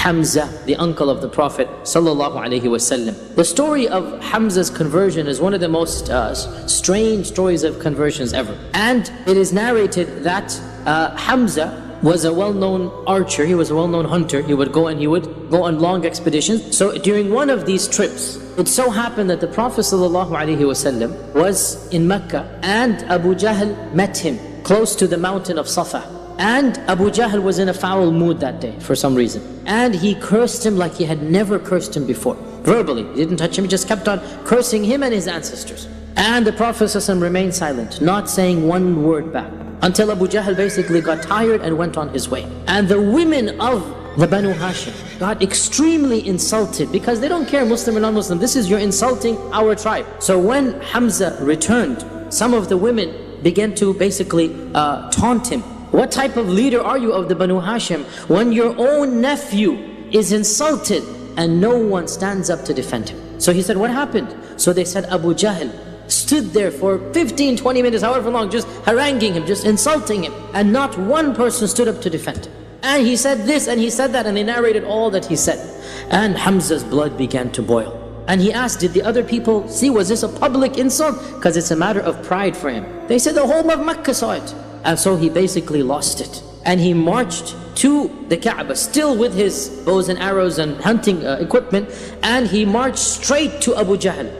Hamza, the uncle of the Prophet ﷺ. The story of Hamza's conversion is one of the most strange stories of conversions ever. And it is narrated that Hamza was a well-known archer, he was a well-known hunter. He would go on long expeditions. So during one of these trips, it so happened that the Prophet ﷺ was in Mecca, and Abu Jahl met him close to the mountain of Safa. And Abu Jahl was in a foul mood that day for some reason. And he cursed him like he had never cursed him before. Verbally, he didn't touch him, he just kept on cursing him and his ancestors. And the Prophet ﷺ remained silent, not saying one word back, until Abu Jahl basically got tired and went on his way. And the women of the Banu Hashim got extremely insulted, because they don't care Muslim or non-Muslim, this is, you're insulting our tribe. So when Hamza returned, some of the women began to basically taunt him. What type of leader are you of the Banu Hashim when your own nephew is insulted and no one stands up to defend him? So he said, what happened? So they said, Abu Jahl stood there for 15-20 minutes, however long, just haranguing him, just insulting him, and not one person stood up to defend him. And he said this and he said that, and they narrated all that he said. And Hamza's blood began to boil. And he asked, did the other people see, was this a public insult? Because it's a matter of pride for him. They said the whole of Mecca saw it. And so he basically lost it. And he marched to the Kaaba, still with his bows and arrows and hunting equipment, and he marched straight to Abu Jahl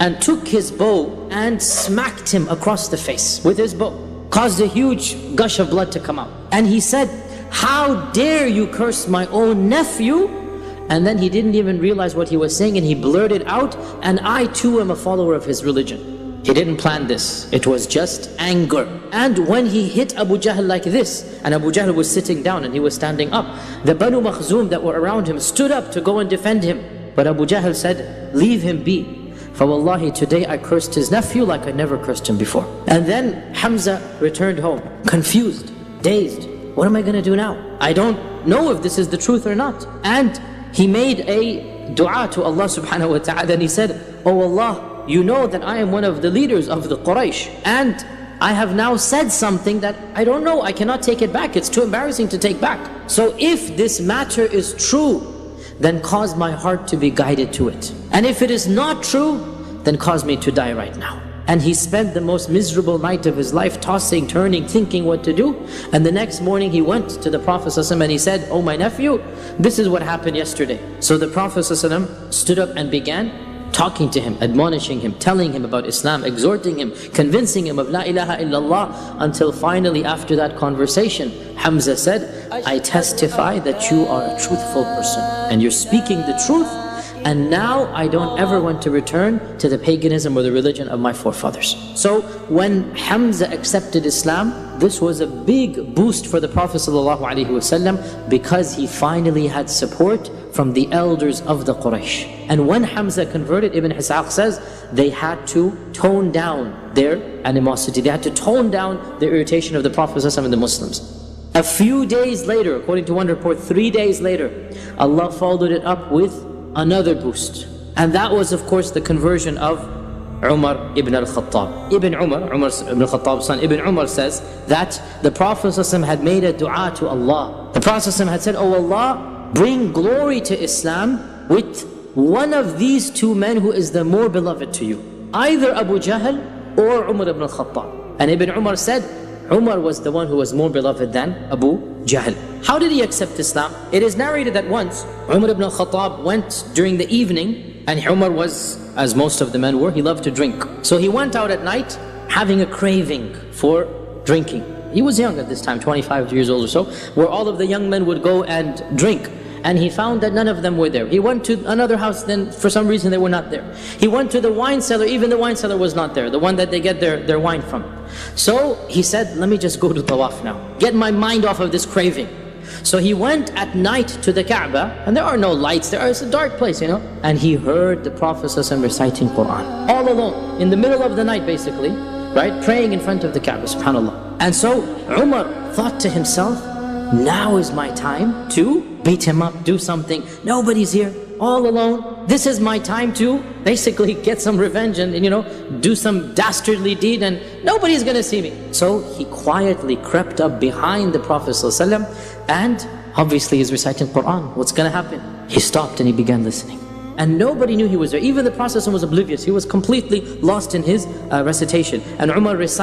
and took his bow and smacked him across the face with his bow. Caused a huge gush of blood to come out. And he said, how dare you curse my own nephew? And then he didn't even realize what he was saying, and he blurted out, and I too am a follower of his religion. He didn't plan this, it was just anger. And when he hit Abu Jahl like this, and Abu Jahl was sitting down and he was standing up, the Banu Makhzum that were around him stood up to go and defend him. But Abu Jahl said, leave him be. For wallahi, today I cursed his nephew like I never cursed him before. And then Hamza returned home, confused, dazed. What am I going to do now? I don't know if this is the truth or not. And he made a dua to Allah subhanahu wa ta'ala, and he said, oh Allah, you know that I am one of the leaders of the Quraysh, and I have now said something that I don't know, I cannot take it back, it's too embarrassing to take back. So if this matter is true, then cause my heart to be guided to it. And if it is not true, then cause me to die right now. And he spent the most miserable night of his life, tossing, turning, thinking what to do. And the next morning he went to the Prophet ﷺ and he said, oh my nephew, this is what happened yesterday. So the Prophet ﷺ stood up and began talking to him, admonishing him, telling him about Islam, exhorting him, convincing him of La ilaha illallah, until finally after that conversation, Hamza said, I testify that you are a truthful person and you're speaking the truth, and now I don't ever want to return to the paganism or the religion of my forefathers. So when Hamza accepted Islam, this was a big boost for the Prophet ﷺ, because he finally had support from the elders of the Quraysh. And when Hamza converted, Ibn Ishaq says, they had to tone down their animosity, they had to tone down the irritation of the Prophet ﷺ and the Muslims. A few days later, according to one report, 3 days later, Allah followed it up with another boost. And that was of course the conversion of Umar ibn al-Khattab. Ibn Umar ibn al-Khattab's son, Ibn Umar says that the Prophet ﷺ had made a dua to Allah. The Prophet ﷺ had said, oh Allah, bring glory to Islam with one of these two men who is the more beloved to you. Either Abu Jahl or Umar ibn al-Khattab. And Ibn Umar said, Umar was the one who was more beloved than Abu Jahl. How did he accept Islam? It is narrated that once Umar ibn al-Khattab went during the evening, and Umar was, as most of the men were, he loved to drink. So he went out at night having a craving for drinking. He was young at this time, 25 years old or so, where all of the young men would go and drink. And he found that none of them were there. He went to another house, then for some reason they were not there. He went to the wine cellar, even the wine cellar was not there, the one that they get their wine from. So he said, let me just go to Tawaf now, get my mind off of this craving. So he went at night to the Kaaba, and there are no lights, it's a dark place, you know. And he heard the Prophet ﷺ reciting Qur'an, all alone, in the middle of the night basically, right, praying in front of the Kaaba, subhanAllah. And so Umar thought to himself, now is my time to beat him up, do something. Nobody's here, all alone. This is my time to basically get some revenge and do some dastardly deed, and nobody's gonna see me. So he quietly crept up behind the Prophet ﷺ and Obviously he's reciting Qur'an. What's going to happen? He stopped and he began listening. And nobody knew he was there. Even the Prophet was oblivious. He was completely lost in his recitation. And Umar is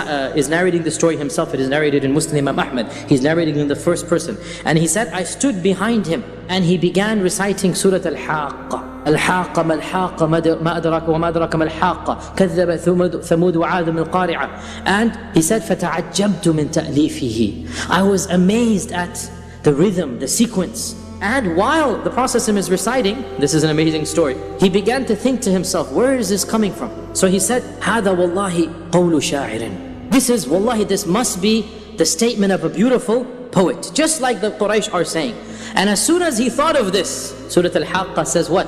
narrating the story himself. It is narrated in Muslim Imam Ahmad. He's narrating in the first person. And he said, I stood behind him and he began reciting Surah Al-Haqqa. الحاقة ما الحاقة ما أدراك وما أدراك ما الحاقة كذب ثمود وعاد من القارعة. And he said فتعجبت من تأليفه. I was amazed at the rhythm, the sequence. And while the Prophet is reciting, this is an amazing story, he began to think to himself, where is this coming from? So he said, هذا والله قول شاعر. This is, wallahi, this must be the statement of a beautiful poet, just like the Quraysh are saying. And as soon as he thought of this, Surah Al-Haqqa says what?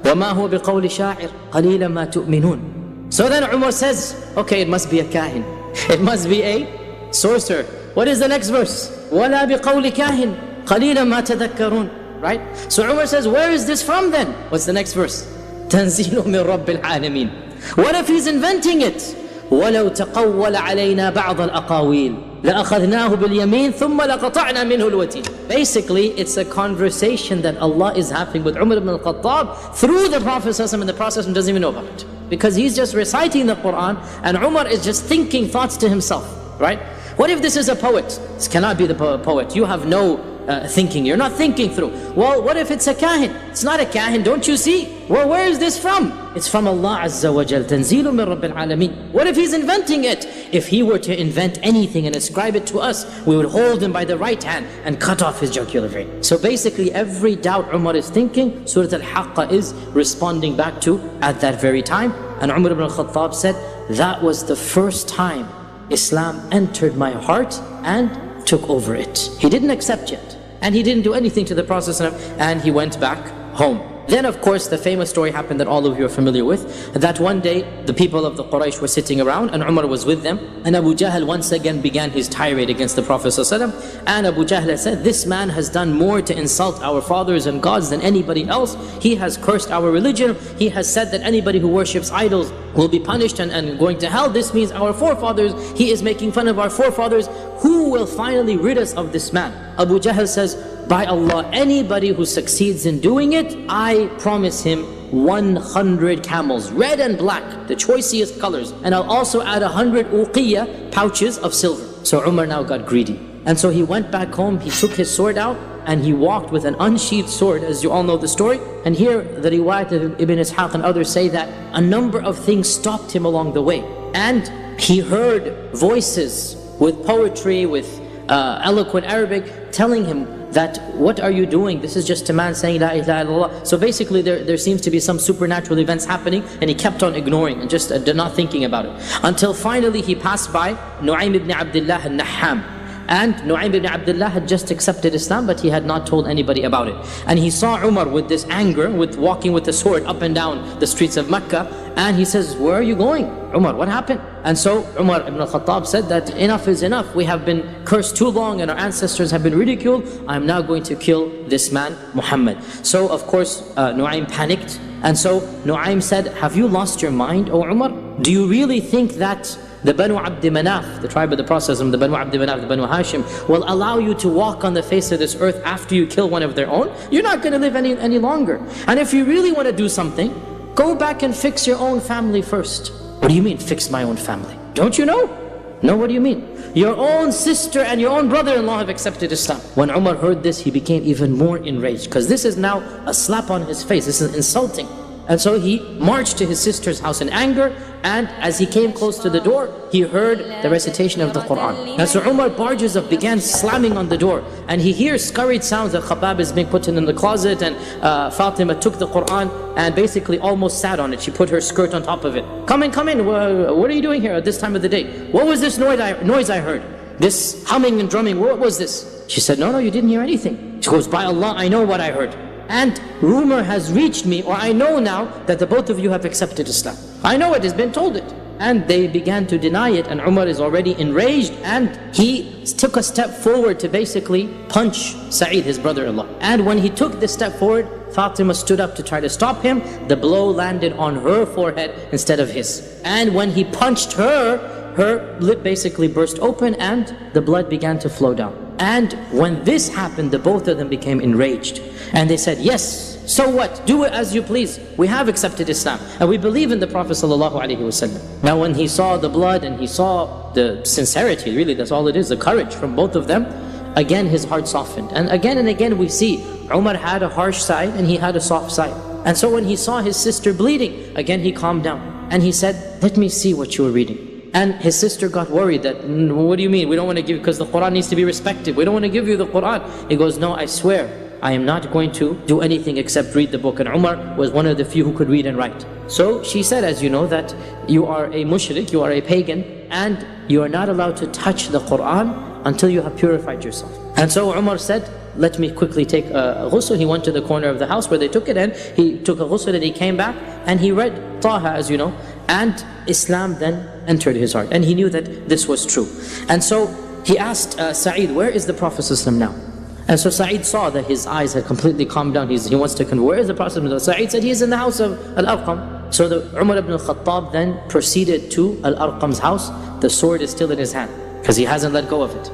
وَمَا هُوَ بِقَوْلِ شَاعِرٍ قَلِيلًا مَا تُؤْمِنُونَ. So then Umar says, okay, it must be a kahin. It must be a sorcerer. What is the next verse? وَلَا بِقَوْلِ كَاهِنٍ قَلِيلًا مَا تَذَكَّرُونَ. Right? So Umar says, where is this from then? What's the next verse? تَنزِيلٌ مِّن رَبِّ الْعَالَمِينَ. What if he's inventing it? وَلَوْ تَقَوَّلَ عَلَيْنَا بَعْضَ الْأَقَاوِيلِ لَأَخَذْنَاهُ بِالْيَمِينِ ثُمَّ لَقَطَعْنَا مِنْهُ الْوَتِينَ. Basically, it's a conversation that Allah is having with Umar ibn al-Khattab through the Prophet ﷺ, and the Prophet ﷺ doesn't even know about it. Because he's just reciting the Qur'an and Umar is just thinking thoughts to himself, right? What if this is a poet? This cannot be the poet. You have no thinking. You're not thinking through. Well, what if it's a kahin? It's not a kahin, don't you see? Well, where is this from? It's from Allah Azza wa Jal. Tanzeelun min Rabbil Alameen. What if he's inventing it? If he were to invent anything and ascribe it to us, we would hold him by the right hand and cut off his jugular vein. So basically, every doubt Umar is thinking, Surah Al-Haqqa is responding back to at that very time. And Umar ibn al-Khattab said, that was the first time Islam entered my heart and took over it. He didn't accept yet. And he didn't do anything to the Prophet and he went back home. Then of course the famous story happened that all of you are familiar with, that one day the people of the Quraysh were sitting around and Umar was with them, and Abu Jahl once again began his tirade against the Prophet ﷺ. And Abu Jahl said, this man has done more to insult our fathers and gods than anybody else. He has cursed our religion. He has said that anybody who worships idols will be punished and going to hell. This means our forefathers. He is making fun of our forefathers. Who will finally rid us of this man? Abu Jahl says, by Allah, anybody who succeeds in doing it, I promise him 100 camels, red and black, the choicest colors. And I'll also add 100 uqiyya, pouches of silver. So Umar now got greedy. And so he went back home, he took his sword out, and he walked with an unsheathed sword, as you all know the story. And here, the riwayat of Ibn Ishaq and others say that a number of things stopped him along the way. And he heard voices with poetry, with eloquent Arabic, telling him that, what are you doing? This is just a man saying La ilaha illallah. So basically there seems to be some supernatural events happening, and he kept on ignoring and just not thinking about it. Until finally he passed by Nu'aym ibn Abdullah al-Nahham. And Nu'aym ibn Abdullah had just accepted Islam, but he had not told anybody about it. And he saw Umar with this anger, with walking with the sword up and down the streets of Mecca. And he says, where are you going? Umar, what happened? And so Umar ibn al-Khattab said that enough is enough. We have been cursed too long and our ancestors have been ridiculed. I'm now going to kill this man, Muhammad. So of course Nu'aym panicked. And so Nu'aym said, have you lost your mind, O Umar? Do you really think that the Banu Abd Manaf, the tribe of the Prophet, the Banu Abd Manaf, the Banu Hashim, will allow you to walk on the face of this earth after you kill one of their own? You're not going to live any longer. And if you really want to do something, go back and fix your own family first. What do you mean, fix my own family? Don't you know? No, what do you mean? Your own sister and your own brother-in-law have accepted Islam. When Umar heard this, he became even more enraged, because this is now a slap on his face. This is insulting. And so he marched to his sister's house in anger, and as he came close to the door, he heard the recitation of the Qur'an. And so Umar barges up, began slamming on the door, and he hears scurried sounds that Khabbab is being put in the closet, and Fatima took the Qur'an and basically almost sat on it. She put her skirt on top of it. Come in, come in. What are you doing here at this time of the day? What was this noise I heard? This humming and drumming, what was this? She said, no, you didn't hear anything. She goes, by Allah, I know what I heard. And rumor has reached me, or I know now, that the both of you have accepted Islam. I know it has been told it. And they began to deny it, and Umar is already enraged, and he took a step forward to basically punch Sa'id, his brother-in-law. And when he took this step forward, Fatima stood up to try to stop him. The blow landed on her forehead instead of his. And when he punched her, her lip basically burst open and the blood began to flow down. And when this happened, the both of them became enraged. And they said, yes, so what? Do it as you please. We have accepted Islam and we believe in the Prophet ﷺ. Now when he saw the blood and he saw the sincerity, really that's all it is, the courage from both of them, again his heart softened. And again we see Umar had a harsh side and he had a soft side. And so when he saw his sister bleeding, again he calmed down. And he said, let me see what you were reading. And his sister got worried that, what do you mean? We don't want to give, because the Qur'an needs to be respected. We don't want to give you the Qur'an. He goes, no, I swear, I am not going to do anything except read the book. And Umar was one of the few who could read and write. So she said, as you know, that you are a mushrik, you are a pagan, and you are not allowed to touch the Qur'an until you have purified yourself. And so Umar said, let me quickly take a ghusl. He went to the corner of the house where they took it, and he took a ghusl and he came back and he read Taha, as you know, and Islam then entered his heart and he knew that this was true. And so he asked Sa'id, where is the Prophet ﷺ now? And so Sa'id saw that his eyes had completely calmed down. He wants to convert. Where is the Prophet ﷺ? Sa'id said, he is in the house of Al-Arqam. So Umar ibn al-Khattab then proceeded to Al-Arqam's house. The sword is still in his hand because he hasn't let go of it.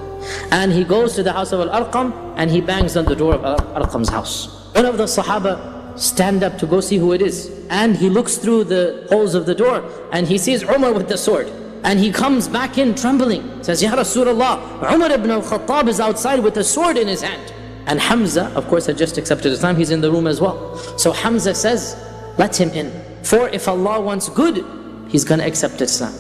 And he goes to the house of Al-Arqam and he bangs on the door of Al-Arqam's house. One of the Sahaba stand up to go see who it is. And he looks through the holes of the door and he sees Umar with the sword. And he comes back in trembling, says, Ya Rasulullah, Umar ibn al-Khattab is outside with a sword in his hand. And Hamza, of course, had just accepted Islam, he's in the room as well. So Hamza says, let him in. For if Allah wants good, he's going to accept Islam.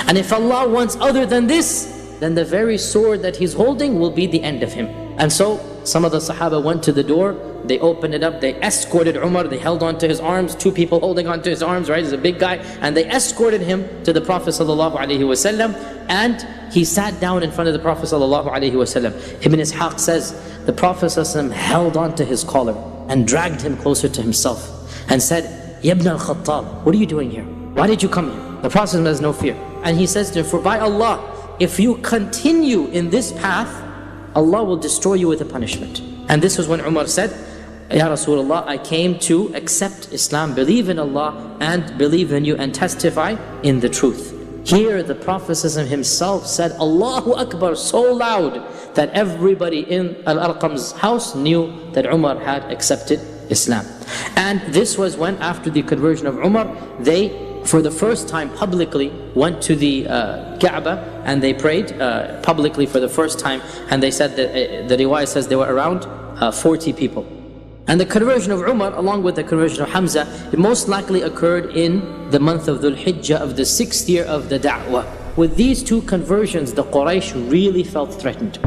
And if Allah wants other than this, then the very sword that he's holding will be the end of him. And so some of the Sahaba went to the door, they opened it up, they escorted Umar, they held onto his arms, two people holding onto his arms, right? He's a big guy, and they escorted him to the Prophet ﷺ, and he sat down in front of the Prophet ﷺ. Ibn Ishaq says, the Prophet ﷺ held onto his collar and dragged him closer to himself and said, Ya ibn al-Khattab, what are you doing here? Why did you come here? The Prophet ﷺ has no fear. And he says to him, for by Allah, if you continue in this path, Allah will destroy you with a punishment. And this was when Umar said, Ya Rasulullah, I came to accept Islam, believe in Allah and believe in you and testify in the truth. Here the Prophet himself said, Allahu Akbar, so loud that everybody in Al-Arqam's house knew that Umar had accepted Islam. And this was when, after the conversion of Umar, they for the first time publicly went to the Kaaba and they prayed publicly for the first time, and they said that the riwayah says they were around 40 people. And the conversion of Umar along with the conversion of Hamza, it most likely occurred in the month of Dhul Hijjah of the 6th year of the Da'wah. With these two conversions, the Quraysh really felt threatened.